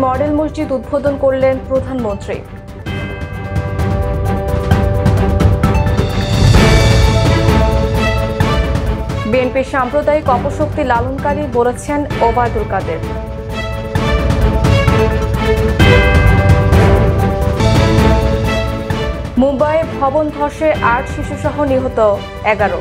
Model মসজিদ উদ্বোধন করলেন প্রধানমন্ত্রী। বিএনপি সাম্প্রদায়িক অপশক্তি লালনকারী বলেছেন ওবায়দুল কাদের। মুম্বাইয়ে ভবন ধসে 8 শিশুসহ নিহত 11।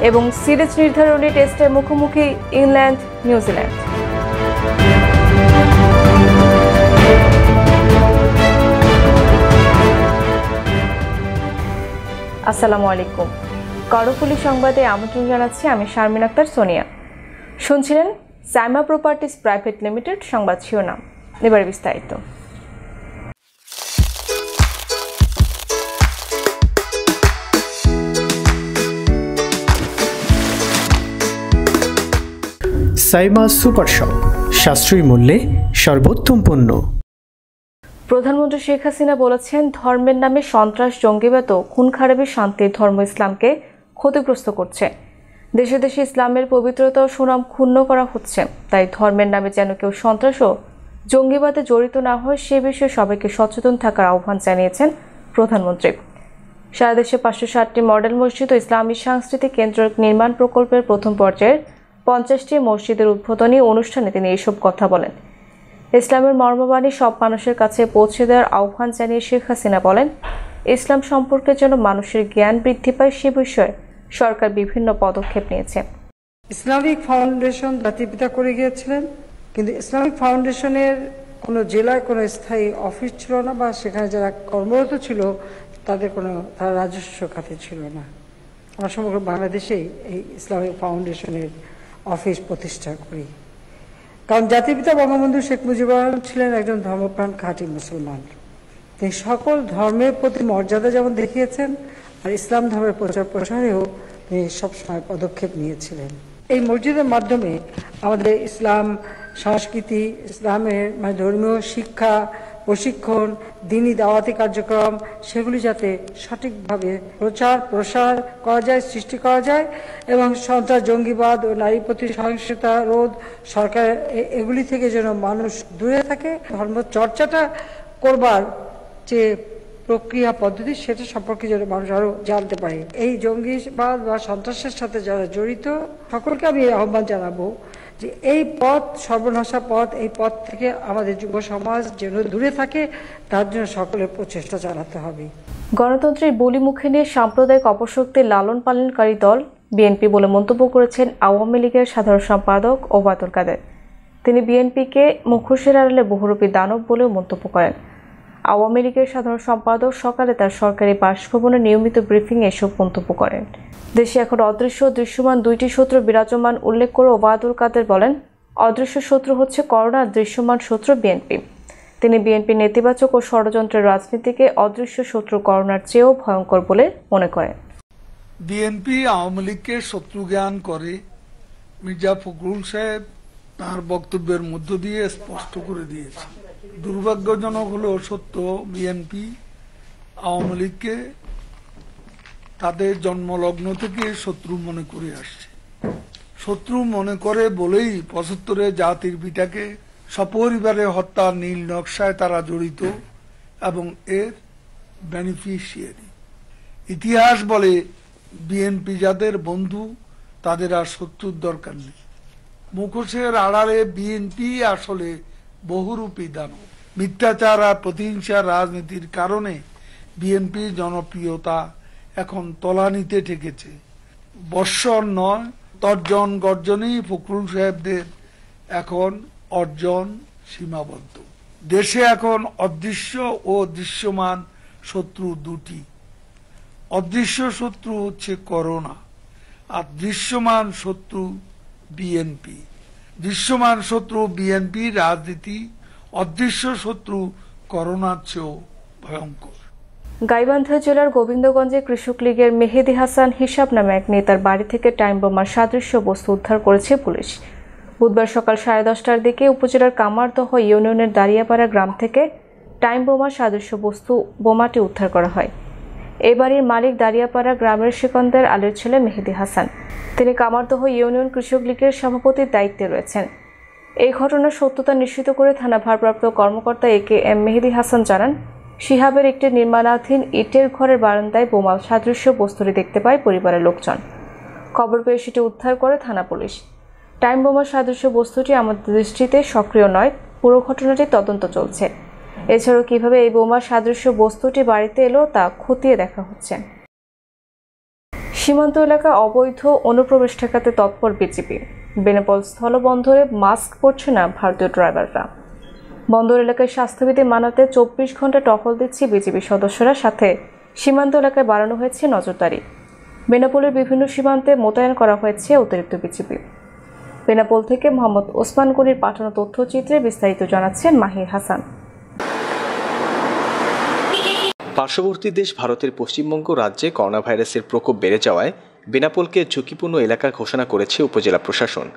এবং সিরিজ নির্ধারণী টেস্টে মুখোমুখি ইংল্যান্ড নিউজিল্যান্ড। আসসালামু আলাইকুম। করফুলি সংবাদে আমন্ত্রণ জানাচ্ছি আমি শারমিন আক্তার সোনিয়া। শুনছিলেন সাইমা প্রপার্টিজ প্রাইভেট লিমিটেড সংবাদ শিরোনাম। এবার বিস্তারিত। সাইমা সুপার শপ, সাশ্রয়ী মূল্যে সর্বোত্তম পণ্য। প্রধানমন্ত্রী শেখ হাসিনা বলেছেন, ধর্মের নামে সন্ত্রাস, জঙ্গিবাদ ও খুন খারাপি শান্তির ধর্ম ইসলামকে ক্ষতিগ্রস্ত করছে। দেশে দেশে ইসলামের পবিত্রতা ও সুনাম ক্ষুণ্ণ করা হচ্ছে। তাই ধর্মের নামে যেন কেউ সন্ত্রাস ও জঙ্গিবাদে জড়িত না হয় সে বিষয়ে সবাইকে সচেতন থাকার আহ্বান জানিয়েছেন প্রধানমন্ত্রী। সারা দেশে 560টি মডেল মসজিদ ও ইসলামী সাংস্কৃতিক কেন্দ্র নির্মাণ প্রকল্পের প্রথম পর্যায়ের 50টি মসজিদের উদ্বোধনী অনুষ্ঠানে তিনি এসব কথা বলেন। ইসলামের মর্মবাণী সব মানুষের কাছে পৌঁছে দেওয়ার আহ্বান জানিয়ে শেখ হাসিনা বলেন, ইসলাম সম্পর্কে যেন মানুষের জ্ঞান বৃদ্ধি পায় সে বিষয়ে সরকার বিভিন্ন পদক্ষেপ নিয়েছে। ইসলামিক ফাউন্ডেশন জাতিপিতা করে গিয়েছিলেন, কিন্তু ইসলামিক ফাউন্ডেশনের কোনো জেলায় কোনো স্থায়ী অফিস ছিল না, বা সেখানে যারা কর্মরত ছিল তারা রাজস্ব খাতে ছিল না। আমরা সমগ্র বাংলাদেশেই এই ইসলামিক ফাউন্ডেশনের অফিস প্রতিষ্ঠা করি, কারণ জাতিপিতা বঙ্গবন্ধু শেখ মুজিবুর রহমান ছিলেন একজন ধর্মপ্রাণ খাঁটি মুসলমান। তিনি সকল ধর্মের প্রতি মর্যাদা যেমন দেখিয়েছেন, আর ইসলাম ধর্মের প্রচার প্রসারেও তিনি সবসময় পদক্ষেপ নিয়েছিলেন। এই মসজিদের মাধ্যমে আমাদের ইসলাম সংস্কৃতি, ইসলামের ধর্মীয় শিক্ষা, প্রশিক্ষণ, দ্বীনি দাওয়াতি কার্যক্রম সেগুলি যাতে সঠিকভাবে প্রচার প্রসার করা যায়, সৃষ্টি করা যায়, এবং সন্ত্রাস, জঙ্গিবাদ ও নারী প্রতি সহিংসতা রোধ, সরকার এগুলি থেকে যেন মানুষ দূরে থাকে। ধর্ম চর্চাটা করবার যে প্রক্রিয়া পদ্ধতি সেটা সম্পর্কে যেন মানুষ আরো জানতে পারে। এই জঙ্গিবাদ বা সন্ত্রাসের সাথে যারা জড়িত সকলকে আমি আহ্বান জানাবো যে এই পথ সর্বনাশা পথ, এই পথ থেকে আমাদের যুব সমাজ যেন দূরে থাকে, তার জন্য সকলের প্রচেষ্টা চালাতে হবে। গণতন্ত্রের বলি মুখে নিয়ে সাম্প্রদায়িক অপশক্তির লালন পালনকারী দল বিএনপি বলে মন্তব্য করেছেন আওয়ামী লীগের সাধারণ সম্পাদক ওবায়দুল কাদের। তিনি বিএনপিকে মুখোশের আড়ালে বহুরূপী দানব বলেও মন্তব্য করেন। আওয়ামী লীগের সাধারণ সম্পাদক সকালে তার সরকারি বাসভবনে নিয়মিত ব্রিফিংয়ে এসব মন্তব্য করেন। দেশে এখন অদৃশ্য ও দৃশ্যমান দুইটি শত্রু বিরাজমান উল্লেখ করে ওবায়দুল কাদের বলেন, অদৃশ্য শত্রু হচ্ছে করোনা, দৃশ্যমান শত্রু বিএনপি। তিনি বিএনপির নেতিবাচক ও ষড়যন্ত্রের রাজনীতিকে অদৃশ্য শত্রু করোনার চেয়েও ভয়ঙ্কর বলে মনে করেন। বিএনপি আওয়ামী লীগকে শত্রু জ্ঞান করে, মির্জা ফখরুল সাহেব তার বক্তব্যের মধ্য দিয়ে স্পষ্ট করে দিয়েছে। দুর্ভাগ্যজনক হলো সত্য, বিএনপি আওয়ামী লীগকে তাদের জন্মলগ্ন থেকে শত্রু মনে করে আসছে। শত্রু মনে করে বলেই 75-এ জাতির পিতাকে সপরিবারে হত্যার নীল নকশায় তারা জড়িত এবং এর বেনিফিশিয়ারি। ইতিহাস বলে বিএনপি যাদের বন্ধু তাদের আর শত্রুর দরকার নেই। মুখোশের আড়ালে বিএনপি আসলে বহুরূপী দানব। মিথ্যাচার আর প্রতিহিংসার রাজনীতির কারণে বিএনপির জনপ্রিয়তা এখন তলানিতে ঠেকেছে। বর্ষণ নয়, তর্জন গর্জনেই ফখরুল সাহেবদের এখন অর্জন সীমাবদ্ধ। দেশে এখন অদৃশ্য ও দৃশ্যমান শত্রু দুটি। অদৃশ্য শত্রু হচ্ছে করোনা, আর দৃশ্যমান শত্রু বিএনপি। দৃশ্যমান শত্রু বিএনপি রাজনীতি, অদৃশ্য শত্রু করোনার চেয়েও ভয়ঙ্কর। গাইবান্ধা জেলার গোবিন্দগঞ্জে কৃষক লীগের মেহেদি হাসান হিসাব নামে এক নেতার বাড়ি থেকে টাইম বোমার সাদৃশ্য বস্তু উদ্ধার করেছে পুলিশ। বুধবার সকাল 10:30টার দিকে উপজেলার কামারদহ ইউনিয়নের দাঁড়িয়াপাড়া গ্রাম থেকে টাইম বোমার সাদৃশ্য বোমাটি উদ্ধার করা হয়। এই বাড়ির মালিক দাঁড়িয়াপাড়া গ্রামের সিকন্দার আলীর ছেলে মেহেদি হাসান। তিনি কামারদহ ইউনিয়ন কৃষক লীগের সভাপতির দায়িত্বে রয়েছেন। এই ঘটনার সত্যতা নিশ্চিত করে থানা ভারপ্রাপ্ত কর্মকর্তা AKM মেহেদি হাসান জানান, শিহাবের একটি নির্মাণাধীন ইটের ঘরের বারান্দায় বোমা সাদৃশ্য বস্তুটি দেখতে পায় পরিবারের লোকজন। খবর পেয়ে সেটি উদ্ধার করে থানা পুলিশ। টাইম বোমা সাদৃশ্য বস্তুটি আমাদের দৃষ্টিতে সক্রিয় নয়, পুরো ঘটনাটি তদন্ত চলছে। এছাড়াও কিভাবে এই বোমা সাদৃশ্য বস্তুটি বাড়িতে এলো তা খতিয়ে দেখা হচ্ছে। সীমান্ত এলাকা অবৈধ অনুপ্রবেশ ঠেকাতে তৎপর বিজিবি। বেনাপোল স্থলবন্দরে মাস্ক পরছে না ভারতীয় ড্রাইভাররা। বন্দর এলাকায় স্বাস্থ্যবিধি মানাতে 24 ঘন্টা টহল দিচ্ছে বিজিবি সদস্যরা, সাথে সীমান্ত এলাকায় বাড়ানো হয়েছে নজরদারি। বেনাপোলের বিভিন্ন সীমান্তে মোতায়েন করা হয়েছে অতিরিক্ত বিজিবি। বেনাপোল থেকে মোহাম্মদ ওসমান গনির পাঠানো তথ্যচিত্রে বিস্তারিত জানাচ্ছেন মাহির হাসান। পার্শ্ববর্তী দেশ ভারতের পশ্চিমবঙ্গ রাজ্যে করোনা ভাইরাসের প্রকোপ বেড়ে যাওয়ায় বেনাপোলকে ঝুঁকিপূর্ণ এলাকা ঘোষণা করেছে উপজেলা প্রশাসন।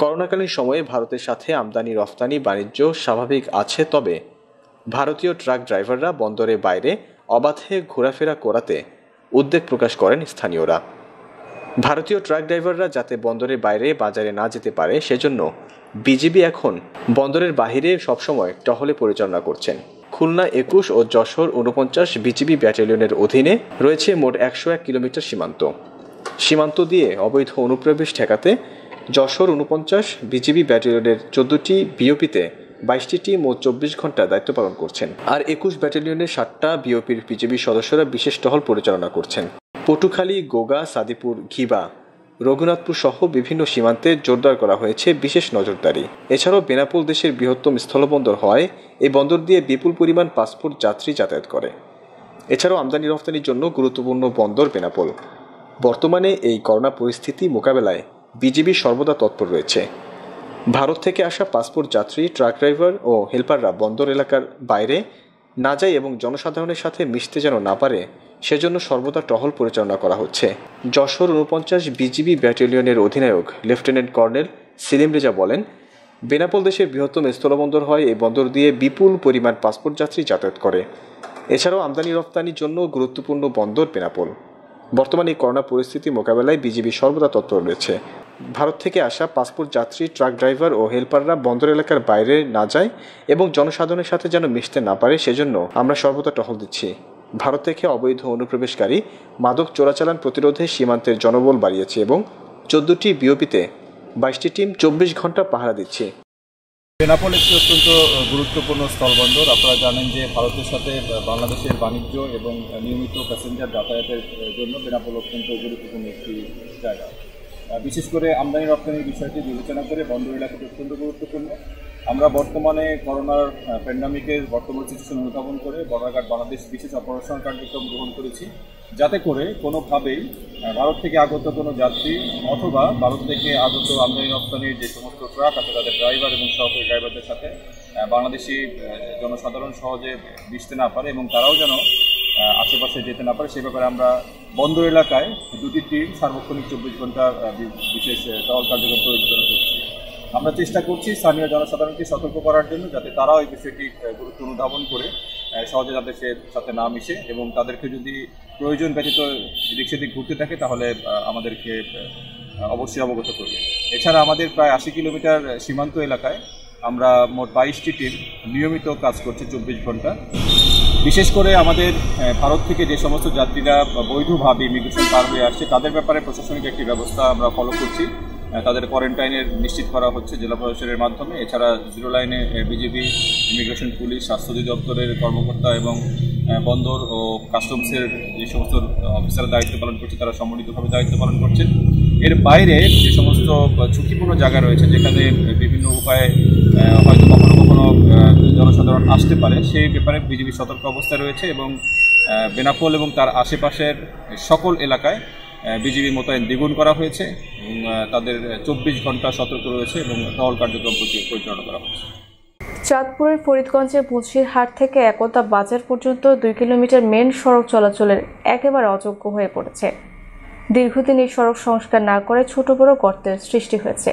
করোনাকালীন সময়ে ভারতের সাথে আমদানি রফতানি বাণিজ্য স্বাভাবিক আছে, তবে ভারতীয় ট্রাক ড্রাইভাররা বন্দরের বাইরে অবাধে ঘোরাফেরা করাতে উদ্বেগ প্রকাশ করেন স্থানীয়রা। ভারতীয় ট্রাক ড্রাইভাররা যাতে বন্দরের বাইরে বাজারে না যেতে পারে সেজন্য বিজিবি এখন বন্দরের বাহিরে সবসময় টহলে পরিচালনা করছেন। খুলনা 21 ও যশোর 49 বিজিবি ব্যাটালিয়নের অধীনে রয়েছে মোট 101 কিলোমিটার সীমান্ত দিয়ে অবৈধ অনুপ্রবেশ ঠেকাতে যশোর 49 বিজিবি ব্যাটালিয়নের 14টি বিওপিতে 22টি টিম ও 24 ঘন্টা দায়িত্ব পালন করছেন। আর 21 ব্যাটালিয়নের 7টা বিওপির বিজিবি সদস্যরা বিশেষ টহল পরিচালনা করছেন। পটুখালী, গোগা, সাদিপুর, ঘিবা, রঘুনাথপুর সহ বিভিন্ন সীমান্তে জোরদার করা হয়েছে বিশেষ নজরদারি। এছাড়াও বেনাপোল দেশের বৃহত্তম স্থলবন্দর হয় এই বন্দর দিয়ে বিপুল পরিমাণ পাসপোর্ট যাত্রী যাতায়াত করে। এছাড়াও আমদানি রফতানির জন্য গুরুত্বপূর্ণ বন্দর বেনাপোল। বর্তমানে এই করোনা পরিস্থিতি মোকাবেলায় বিজিবি সর্বদা তৎপর রয়েছে। ভারত থেকে আসা পাসপোর্ট যাত্রী, ট্রাক ড্রাইভার ও হেলপাররা বন্দর এলাকার বাইরে না যায় এবং জনসাধারণের সাথে মিশতে যেন না পারে সেজন্য সর্বদা টহল পরিচালনা করা হচ্ছে। যশোর 49 বিজিবি ব্যাটালিয়নের অধিনায়ক লেফটেন্যান্ট কর্নেল সেলিম রেজা বলেন, বেনাপোল দেশের বৃহত্তম স্থলবন্দর হয় এই বন্দর দিয়ে বিপুল পরিমাণ পাসপোর্ট যাত্রী যাতায়াত করে। এছাড়াও আমদানি রপ্তানির জন্য গুরুত্বপূর্ণ বন্দর বেনাপোল। বর্তমানে করোনা পরিস্থিতি মোকাবেলায় বিজিবি সর্বদা তৎপর রয়েছে। ভারত থেকে আসা পাসপোর্ট যাত্রী, ট্রাক ড্রাইভার ও হেলপাররা বন্দর এলাকার বাইরে না যায় এবং জনসাধারণের সাথে যেন মিশতে না পারে সেজন্য আমরা সর্বদা টহল দিচ্ছি। ভারত থেকে অবৈধ অনুপ্রবেশকারী মাদক চোরাচালান প্রতিরোধে সীমান্তের জনবল বাড়িয়েছে এবং 14টি বিওপিতে 22টি টিম 24 ঘন্টা পাহারা দিচ্ছে। বেনাপোল একটি অত্যন্ত গুরুত্বপূর্ণ স্থলবন্দর। আপনারা জানেন যে ভারতের সাথে বাংলাদেশের বাণিজ্য এবং নিয়মিত প্যাসেঞ্জার যাতায়াতের জন্য বেনাপোল অত্যন্ত গুরুত্বপূর্ণ একটি জায়গা। বিশেষ করে আমদানি রপ্তানির বিষয়টি বিবেচনা করে বন্দর এলাকাটি অত্যন্ত গুরুত্বপূর্ণ। আমরা বর্তমানে করোনার প্যান্ডামিকের বর্তমান সিচুয়েশন অনুধাবন করে বর্ডার বাংলাদেশ বিশেষ অপারেশন কার্যক্রম গ্রহণ করেছি, যাতে করে কোনোভাবেই ভারত থেকে আগত কোনো যাত্রী অথবা ভারত থেকে আগত আমদানি রপ্তানির যে সমস্ত ট্রাক আছে তাদের ড্রাইভার এবং সহকারী ড্রাইভারদের সাথে বাংলাদেশি জনসাধারণ সহজে মিশতে না পারে এবং তারাও যেন আশেপাশে যেতে না পারে সে ব্যাপারে আমরা বন্দর এলাকায় 2টি টিম সার্বক্ষণিক 24 ঘন্টা বিশেষ টহল কার্যক্রম পরিচালনা করছি। আমরা চেষ্টা করছি স্থানীয় জনসাধারণকে সতর্ক করার জন্য, যাতে তারাও এই বিষয়টি গুরুত্ব অনুধাবন করে সহজে তাদের সাথে না মিশে এবং তাদেরকে যদি প্রয়োজন ব্যতীত এদিক সেদিক ঘুরতে থাকে তাহলে আমাদেরকে অবশ্যই অবগত করবে। এছাড়া আমাদের প্রায় 80 কিলোমিটার সীমান্ত এলাকায় আমরা মোট 22টি টিম নিয়মিত কাজ করছে 24 ঘন্টা। বিশেষ করে আমাদের ভারত থেকে যে সমস্ত যাত্রীরা বৈধভাবে ইমিগ্রেশন পার হয়ে আসছে তাদের ব্যাপারে প্রশাসনিক একটি ব্যবস্থা আমরা ফলো করছি। তাদের কোয়ারেন্টাইনের নিশ্চিত করা হচ্ছে জেলা প্রশাসনের মাধ্যমে। এছাড়া জিরো লাইনে বিজিবি, ইমিগ্রেশন পুলিশ, স্বাস্থ্য অধিদপ্তরের কর্মকর্তা এবং বন্দর ও কাস্টমসের যে সমস্ত অফিসাররা দায়িত্ব পালন করছে তারা সম্মিলিতভাবে দায়িত্ব পালন করছেন। এর বাইরে যে সমস্ত ঝুঁকিপূর্ণ জায়গা রয়েছে যেখানে বিভিন্ন উপায়ে হয়তো কখনো কখনো জনসাধারণ আসতে পারে সেই ব্যাপারে বিজিবি সতর্ক অবস্থায় রয়েছে এবং বেনাপোল এবং তার আশেপাশের সকল এলাকায় বিজিবি মোতায়েন দ্বিগুণ করা হয়েছে এবং তাদের 24 ঘন্টা সতর্ক রয়েছে এবং টহল কার্যক্রম পরিচালনা করা হচ্ছে। চাঁদপুরের ফরিদগঞ্জের মুন্সিরহাট থেকে একতা বাজার পর্যন্ত 2 কিলোমিটার মেন সড়ক চলাচলের একেবারে অযোগ্য হয়ে পড়েছে। দীর্ঘদিন এই সড়ক সংস্কার না করে ছোট বড় গর্তের সৃষ্টি হয়েছে।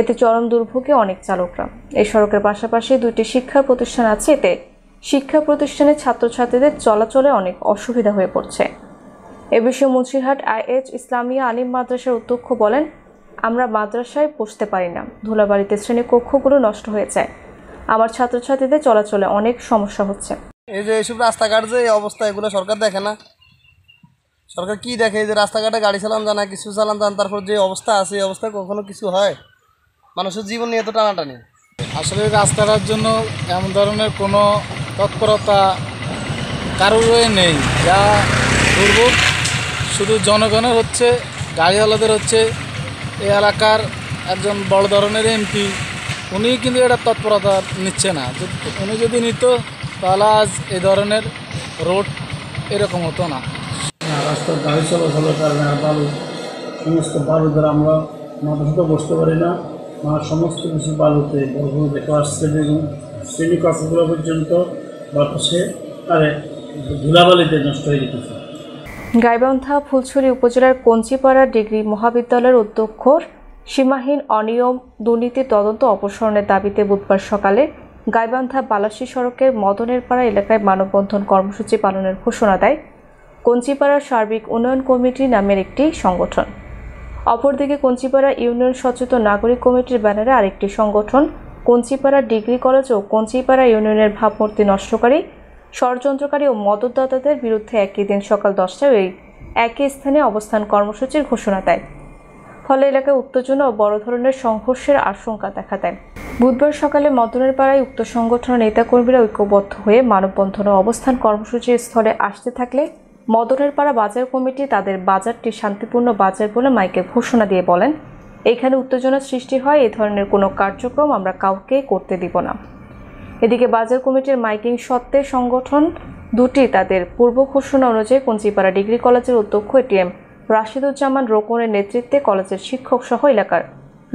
এতে চরম দুর্ভোগে অনেক চালকরা। এই সড়কের পাশাপাশি 2টি শিক্ষা প্রতিষ্ঠান আছে, এতে শিক্ষা প্রতিষ্ঠানের ছাত্রছাত্রীদের চলাচলে অনেক অসুবিধা হয়ে পড়ছে। এ বিষয়ে মুন্সিরহাট IH ইসলামিয়া আলিম মাদ্রাসার অধ্যক্ষ বলেন, আমরা মাদ্রাসায় বসতে পারি না, ধুলাবাড়িতে শ্রেণীকক্ষগুলো নষ্ট হয়ে যায়, আমার ছাত্রছাত্রীদের চলাচলে অনেক সমস্যা হচ্ছে। এই যে এইসব রাস্তাঘাট যে এই অবস্থা, এগুলো সরকার দেখে না। সরকার কি দেখে? এই যে রাস্তাঘাটে গাড়ি চালান জানা, কিছু চালান জান, তারপর যে অবস্থা আছে এই অবস্থায় কখনো কিছু হয়? মানুষের জীবন নিয়ে তো টানাটানি। আসলে রাস্তাটার জন্য এমন ধরনের কোনো তৎপরতা কারোরই নেই, যা দুর্ভোগ শুধু জনগণের হচ্ছে, গাড়িওয়ালাদের হচ্ছে। এই এলাকার একজন বড় ধরনের MP, উনি কিন্তু এটা তৎপরতা নিচ্ছে না। উনি যদি নিত তাহলে আজ এই ধরনের রোড এরকম হতো না। রাস্তার গাড়ি চলাচলের কারণে আর সমস্ত বালু দ্বারা আমরা মাদ্রাসাতে বসতে পারি না। সমস্ত কিছু বালুতে বড় দেখে আসছে এবং শ্রেণীকক্ষগুলো পর্যন্ত বাতাসে আরে ধুলাবালিতে নষ্ট হয়ে যেতেছে। গাইবান্ধা ফুলছড়ি উপজেলার কঞ্চিপাড়া ডিগ্রি মহাবিদ্যালয়ের অধ্যক্ষর সীমাহীন অনিয়ম দুর্নীতি তদন্ত অপসারণের দাবিতে বুধবার সকালে গাইবান্ধা বালাসী সড়কের মদনেরপাড়া এলাকায় মানববন্ধন কর্মসূচি পালনের ঘোষণা দেয় কঞ্চিপাড়া সার্বিক উন্নয়ন কমিটি নামের একটি সংগঠন। অপরদিকে কঞ্চিপাড়া ইউনিয়ন সচেতন নাগরিক কমিটির ব্যানারে আরেকটি সংগঠন কঞ্চিপাড়া ডিগ্রি কলেজ ও কঞ্চিপাড়া ইউনিয়নের ভাবমূর্তি নষ্টকারী, ষড়যন্ত্রকারী ও মদতদাতাদের বিরুদ্ধে একই দিন সকাল 10টায় ওই একই স্থানে অবস্থান কর্মসূচির ঘোষণা দেয়। ফলে এলাকায় উত্তেজনা ও বড় ধরনের সংঘর্ষের আশঙ্কা দেখা দেয়। বুধবার সকালে মদনেরপাড়ায় উক্ত সংগঠনের নেতাকর্মীরা ঐক্যবদ্ধ হয়ে মানববন্ধন ও অবস্থান কর্মসূচির স্থলে আসতে থাকলে মদনেরপাড়া বাজার কমিটি তাদের বাজারটি শান্তিপূর্ণ বাজার বলে মাইকে ঘোষণা দিয়ে বলেন, এখানে উত্তেজনা সৃষ্টি হয়, এই ধরনের কোনো কার্যক্রম আমরা কাউকে করতে দিব না। এদিকে বাজার কমিটির মাইকিং সত্ত্বে সংগঠন দুটি তাদের পূর্ব ঘোষণা অনুযায়ী কঞ্চিপাড়া ডিগ্রি কলেজের অধ্যক্ষ ATM রাশিদুজ্জামান রোকনের নেতৃত্বে কলেজের শিক্ষক সহ এলাকার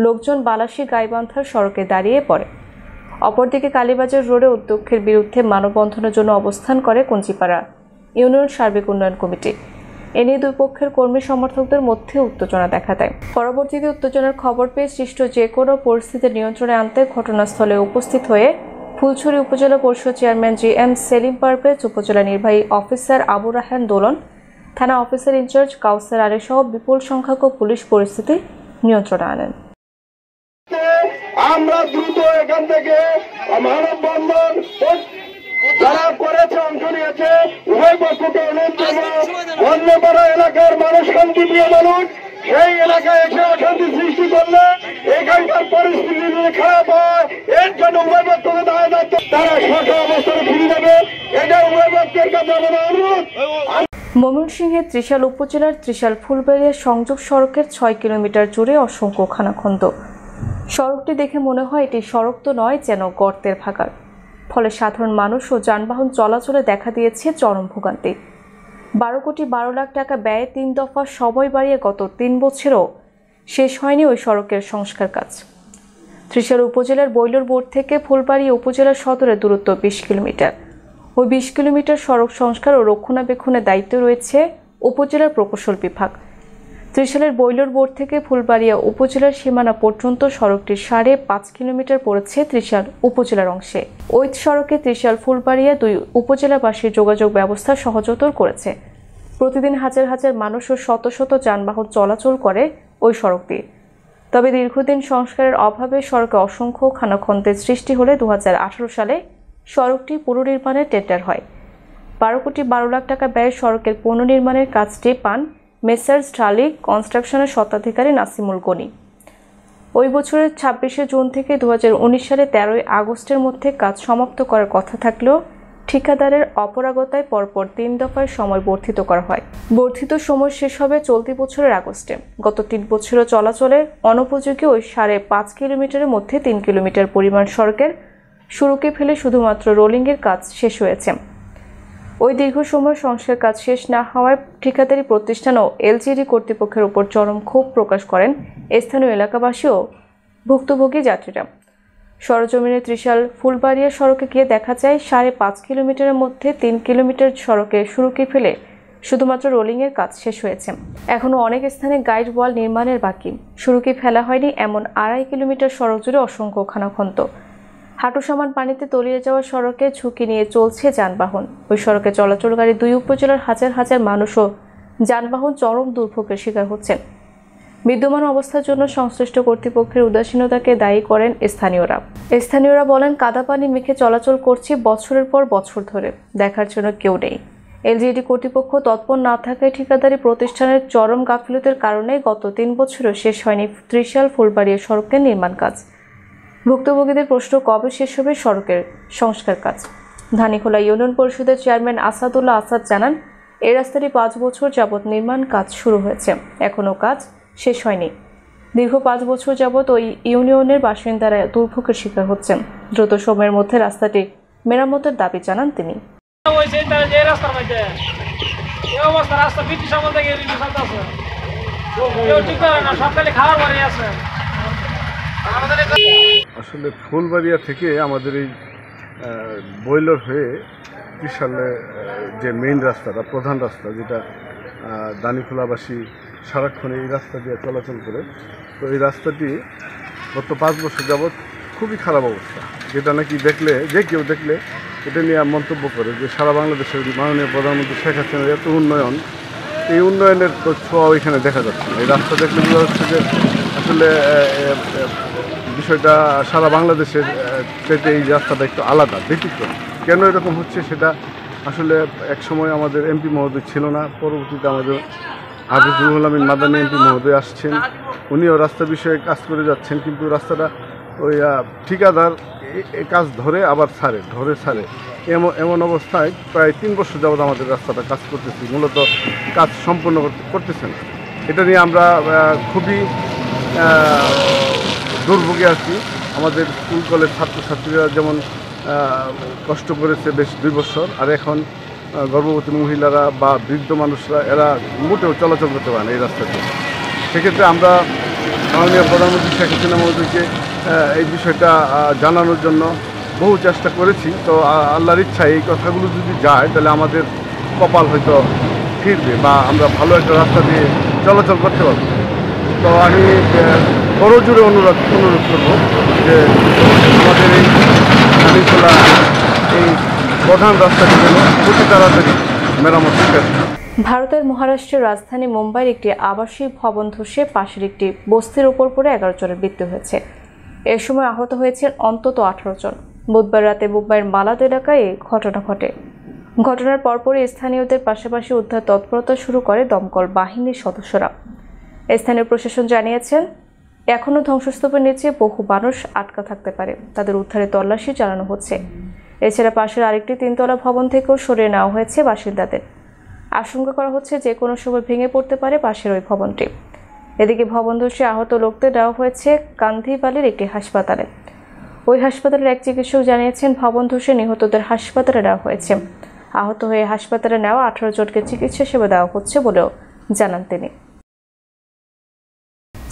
লোকজন বালাসী গাইবান্ধার সড়কে দাঁড়িয়ে পড়ে। অপরদিকে কালীবাজার রোডে অধ্যক্ষের বিরুদ্ধে মানববন্ধনের জন্য অবস্থান করে কঞ্চিপাড়া ইউনিয়ন সার্বিক উন্নয়ন কমিটি। এ নিয়ে দুই পক্ষের কর্মী সমর্থকদের মধ্যে উত্তেজনা দেখা দেয়। পরবর্তীতে উত্তেজনার খবর পেয়ে সৃষ্ট যে কোনো পরিস্থিতি নিয়ন্ত্রণে আনতে ঘটনাস্থলে উপস্থিত হয়ে ফুলছড়ি উপজেলা পরিষদ চেয়ারম্যান GM সেলিম পারভেজ, উপজেলা নির্বাহী অফিসার আবু রাহান দোলন, থানা অফিসার ইনচার্জ কাউসার আলী সহ বিপুল সংখ্যক পুলিশ পরিস্থিতি নিয়ন্ত্রণে আনেন। আমরা দ্রুত এখান থেকে মানববন্ধন যারা করেছে, অংশ নিয়েছে, উভয় পক্ষকে অনুরোধ করব, মদনেরপাড়া এলাকার মানুষ শান্তিপ্রিয় মানুষ, সেই এলাকায় এসে অশান্তি সৃষ্টি করলে এখানকার পরিস্থিতি যদি খারাপ হয়, এর জন্য উভয় পক্ষকে দায় দায়িত্ব তারা সঠিক অবস্থানে ফিরে যাবে, এটা উভয় পক্ষের কাছে আমাদের অনুরোধ। ময়মনসিংহের ত্রিশাল উপজেলার ত্রিশাল ফুলবাড়িয়া সংযোগ সড়কের 6 কিলোমিটার জুড়ে অসংখ্য খানাখন্দ। সড়কটি দেখে মনে হয় এটি সড়ক তো নয়, যেন গর্তের ভাগাড়। ফলে সাধারণ মানুষ ও যানবাহন চলাচলে দেখা দিয়েছে চরম ভোগান্তি। 12 কোটি 12 লাখ টাকা ব্যয়ে 3 দফা সময় বাড়িয়ে গত 3 বছরেও শেষ হয়নি ওই সড়কের সংস্কার কাজ। ত্রিশাল উপজেলার বৈলর বোর্ড থেকে ফুলবাড়িয়া উপজেলা সদরের দূরত্ব 20 কিলোমিটার। ওই 20 কিলোমিটার সড়ক সংস্কার ও রক্ষণাবেক্ষণের দায়িত্ব রয়েছে উপজেলার প্রকৌশল বিভাগ। ত্রিশালের বৈলর বোর্ড থেকে ফুলবাড়িয়া উপজেলার সীমানা পর্যন্ত সড়কটির 5.5 কিলোমিটার পড়েছে ত্রিশাল উপজেলার অংশে। ওই সড়কে ত্রিশাল ফুলবাড়িয়া দুই উপজেলাবাসীর যোগাযোগ ব্যবস্থা সহজতর করেছে। প্রতিদিন হাজার হাজার মানুষ ও শত শত যানবাহন চলাচল করে ওই সড়ক দিয়ে। তবে দীর্ঘদিন সংস্কারের অভাবে সড়কে অসংখ্য খানাখন্দের সৃষ্টি হলে 2018 সালে সড়কটি পুনর্নির্মাণের টেন্ডার হয়। 12 কোটি 12 লাখ টাকা ব্যয়ে সড়কের পুনর্নির্মাণের কাজটি পান মেসার্স ঢালি কনস্ট্রাকশনের স্বত্বাধিকারী নাসিমুল গনি। ওই বছরের 26শে জুন থেকে 2019 সালে 13ই আগস্টের মধ্যে কাজ সমাপ্ত করার কথা থাকলেও ঠিকাদারের অপরাগতায় পরপর 3 দফায় সময় বর্ধিত করা হয়। বর্ধিত সময় শেষ হবে চলতি বছরের আগস্টে। গত 3 বছরও চলাচলের অনুপযোগী ওই 5.5 কিলোমিটারের মধ্যে 3 কিলোমিটার পরিমাণ সড়কের শুরুকে ফেলে শুধুমাত্র রোলিংয়ের কাজ শেষ হয়েছে। ওই দীর্ঘ সময় সংস্কার কাজ শেষ না হওয়ায় ঠিকাদারি প্রতিষ্ঠান ও LGD কর্তৃপক্ষের উপর চরম ক্ষোভ প্রকাশ করেন স্থানীয় এলাকাবাসী ও ভুক্তভোগী যাত্রীরা। সরজমিনে ত্রিশাল ফুলবাড়িয়া সড়কে গিয়ে দেখা যায় 5.5 কিলোমিটারের মধ্যে 3 কিলোমিটার সড়কে শুরুকে ফেলে শুধুমাত্র রোলিংয়ের কাজ শেষ হয়েছে। এখনও অনেক স্থানে গাইড ওয়াল নির্মাণের বাকি। শুরুকে ফেলা হয়নি এমন 2.5 কিলোমিটার সড়ক জুড়ে অসংখ্য খানাখন্দ। হাঁটু সমান পানিতে তলিয়ে যাওয়া সড়কে ঝুঁকি নিয়ে চলছে যানবাহন। ওই সড়কে চলাচলকারী দুই উপজেলার হাজার হাজার মানুষ ও যানবাহন চরম দুর্ভোগের শিকার হচ্ছেন। বিদ্যমান অবস্থার জন্য সংশ্লিষ্ট কর্তৃপক্ষের উদাসীনতাকে দায়ী করেন স্থানীয়রা বলেন, কাদা পানি মেখে চলাচল করছি বছরের পর বছর ধরে, দেখার জন্য কেউ নেই। এলজিইডি কর্তৃপক্ষ তৎপর না থাকায় ঠিকাদারি প্রতিষ্ঠানের চরম গাফিলতির কারণে গত 3 বছরেও শেষ হয়নি ত্রিশাল ফুলবাড়িয়া সড়কের নির্মাণ কাজ। ভুক্তভোগীদের প্রশ্ন, কবে শেষ হবে সড়কের সংস্কার কাজ? ধানীখোলা ইউনিয়ন পরিষদের চেয়ারম্যান আসাদুল্লাহ আসাদ জানান, এই রাস্তাটি 5 বছর যাবৎ নির্মাণ কাজ শুরু হয়েছে, এখনও কাজ শেষ হয়নি। দীর্ঘ 5 বছর যাবৎ ওই ইউনিয়নের বাসিন্দারা দুর্ভোগের শিকার হচ্ছেন। দ্রুত সময়ের মধ্যে রাস্তাটি মেরামতের দাবি জানান তিনি। আসলে ফুলবাড়িয়া থেকে আমাদের এই বয়লর হয়ে ত্রিশালে যে মেইন রাস্তাটা, প্রধান রাস্তা, যেটা দানীখোলাবাসী সারাক্ষণ এই রাস্তা দিয়ে চলাচল করে, তো এই রাস্তাটি গত 5 বছর যাবৎ খুবই খারাপ অবস্থা, যেটা নাকি দেখলে যে কেউ দেখলে এটা নিয়ে মন্তব্য করে যে সারা বাংলাদেশের মাননীয় প্রধানমন্ত্রী শেখ হাসিনার এত উন্নয়ন, এই উন্নয়নের তো ছোঁয়া ওইখানে দেখা যাচ্ছে না। এই রাস্তা দেখলে বোঝা যাচ্ছে যে আসলে বিষয়টা সারা বাংলাদেশের চাইতে এই রাস্তাটা একটু আলাদা, ব্যতিক্রম। কেন এরকম হচ্ছে সেটা আসলে এক সময় আমাদের এমপি মহোদয় ছিল না, পরবর্তীতে আমাদের হাফিজুল আমিন মাদানী এমপি মহোদয় আসছেন, উনিও রাস্তা বিষয়ে কাজ করে যাচ্ছেন, কিন্তু রাস্তাটা ওই ঠিকাদার কাজ ধরে আবার ছাড়ে এমন অবস্থায় প্রায় 3 বছর যাবৎ আমাদের রাস্তাটা কাজ করতেছি, মূলত কাজ সম্পন্ন করতেছে না। এটা নিয়ে আমরা খুবই দুর্ভোগে আছি। আমাদের স্কুল কলেজ ছাত্রছাত্রীরা যেমন কষ্ট করেছে বেশ 2 বছর, আর এখন গর্ভবতী মহিলারা বা বৃদ্ধ মানুষরা এরা মোটেও চলাচল করতে পারে না এই রাস্তাতে। সেক্ষেত্রে আমরা মাননীয় প্রধানমন্ত্রী শেখ হাসিনা মহোদয়কে এই বিষয়টা জানানোর জন্য বহু চেষ্টা করেছি। তো আল্লাহর ইচ্ছায় এই কথাগুলো যদি যায় তাহলে আমাদের কপাল হয়তো ফিরবে বা আমরা ভালো একটা রাস্তা দিয়ে চলাচল করতে পারবো। তো আমি বড় জোরে অনুরোধ করব যে আমাদের এই ধানীখোলা এই প্রধান রাস্তাটি যেন অতি তাড়াতাড়ি মেরামত শেষ। ভারতের মহারাষ্ট্রের রাজধানী মুম্বাইয়ের একটি আবাসিক ভবন ধসে পাশের একটি বস্তির উপর পড়ে 11 জনের মৃত্যু হয়েছে। এর সময় আহত হয়েছেন অন্তত 18 জন। বুধবার রাতে মুম্বাইয়ের মালাদ এলাকায় এই ঘটনা ঘটে। ঘটনার পরপরই স্থানীয়দের পাশাপাশি উদ্ধার তৎপরতা শুরু করে দমকল বাহিনীর সদস্যরা। স্থানীয় প্রশাসন জানিয়েছেন, এখনও ধ্বংসস্তূপের নিচে বহু মানুষ আটকা থাকতে পারে, তাদের উদ্ধারে তল্লাশি চালানো হচ্ছে। এছাড়া পাশের আরেকটি 3তলা ভবন থেকেও সরিয়ে নেওয়া হয়েছে বাসিন্দাদের। আশঙ্কা করা হচ্ছে যে কোনো সময় ভেঙে পড়তে পারে পাশের ওই ভবনটি। এদিকে ভবন ধসে আহত লোকদের নেওয়া হয়েছে কান্দিবালির একটি হাসপাতালে। ওই হাসপাতালের এক চিকিৎসক জানিয়েছেন, ভবন ধসে নিহতদের হাসপাতালে নেওয়া হয়েছে। আহত হয়ে হাসপাতালে নেওয়া 18 জনকে চিকিৎসা সেবা দেওয়া হচ্ছে বলেও জানান তিনি।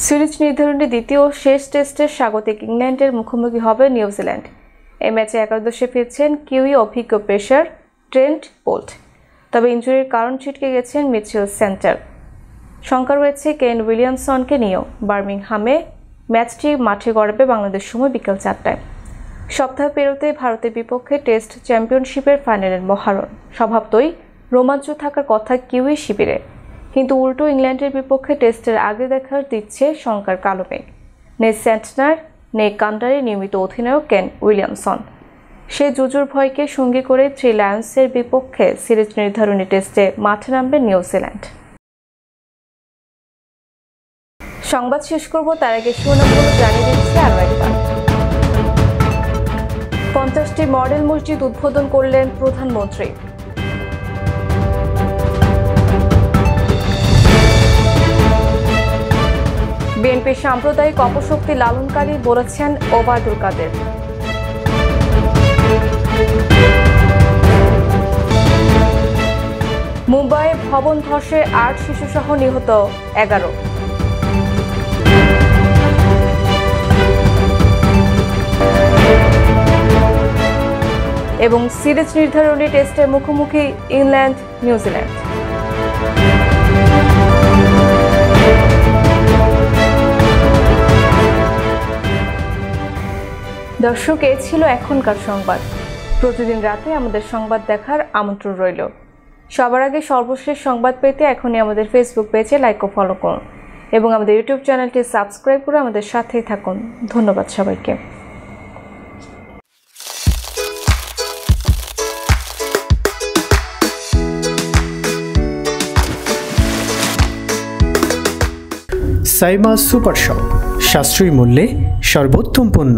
সিরিজ নির্ধারণী দ্বিতীয় শেষ টেস্টের স্বাগতিক ইংল্যান্ডের মুখোমুখি হবে নিউজিল্যান্ড। এই ম্যাচে একাদশে ফিরছেন কিউই অভিজ্ঞ পেসার ট্রেন্ট বোল্ট। তবে ইনজুরির কারণ ছিটকে গেছেন মিচেল সেন্টার। শঙ্কা রয়েছে কেন উইলিয়ামসনকে নিয়েও। বার্মিংহামে ম্যাচটি মাঠে গড়াবে বাংলাদেশ সময় বিকেল 4টায়। সপ্তাহ পেরোতে ভারতের বিপক্ষে টেস্ট চ্যাম্পিয়নশিপের ফাইনালের মহারণ। স্বভাবতই রোমাঞ্চ থাকার কথা কিউই শিবিরে, কিন্তু উল্টো ইংল্যান্ডের বিপক্ষে টেস্টের আগে দেখার দিচ্ছে শঙ্কার কালো মেঘ। নেই সেন্টনার, নেই কান্ডারের নিয়মিত অধিনায়ক কেন উইলিয়ামসন। সেই জুজুর ভয়কে সঙ্গী করে 3 লায়ন্সের বিপক্ষে সিরিজ নির্ধারণী টেস্টে মাঠে নামবে নিউজিল্যান্ড। সংবাদ শেষ করব, তার আগে শিরোনামগুলো জানিয়ে দিচ্ছি আরও একবার। 50টি মডেল মসজিদ উদ্বোধন করলেন প্রধানমন্ত্রী। বিএনপি সাম্প্রদায়িক অপশক্তি লালনকারী বলেছেন ওবায়দুল কাদের। মুম্বাইয়ে ভবন ধসে 8 শিশুসহ নিহত 11। এবং সিরিজ নির্ধারণী টেস্টে মুখোমুখি ইংল্যান্ড নিউজিল্যান্ড। দর্শক, এ ছিল এখনকার সংবাদ। প্রতিদিন রাতে আমাদের সংবাদ দেখার আমন্ত্রণ রইল। সবার আগে সর্বশেষ সংবাদ পেতে এখনই আমাদের ফেসবুক পেজে লাইক ও ফলো করুন এবং আমাদের ইউটিউব চ্যানেলটি সাবস্ক্রাইব করে আমাদের সাথেই থাকুন। ধন্যবাদ সবাইকে। সাইমা সুপার শপ, সাশ্রয়ী মূল্যে সর্বোত্তম পণ্য।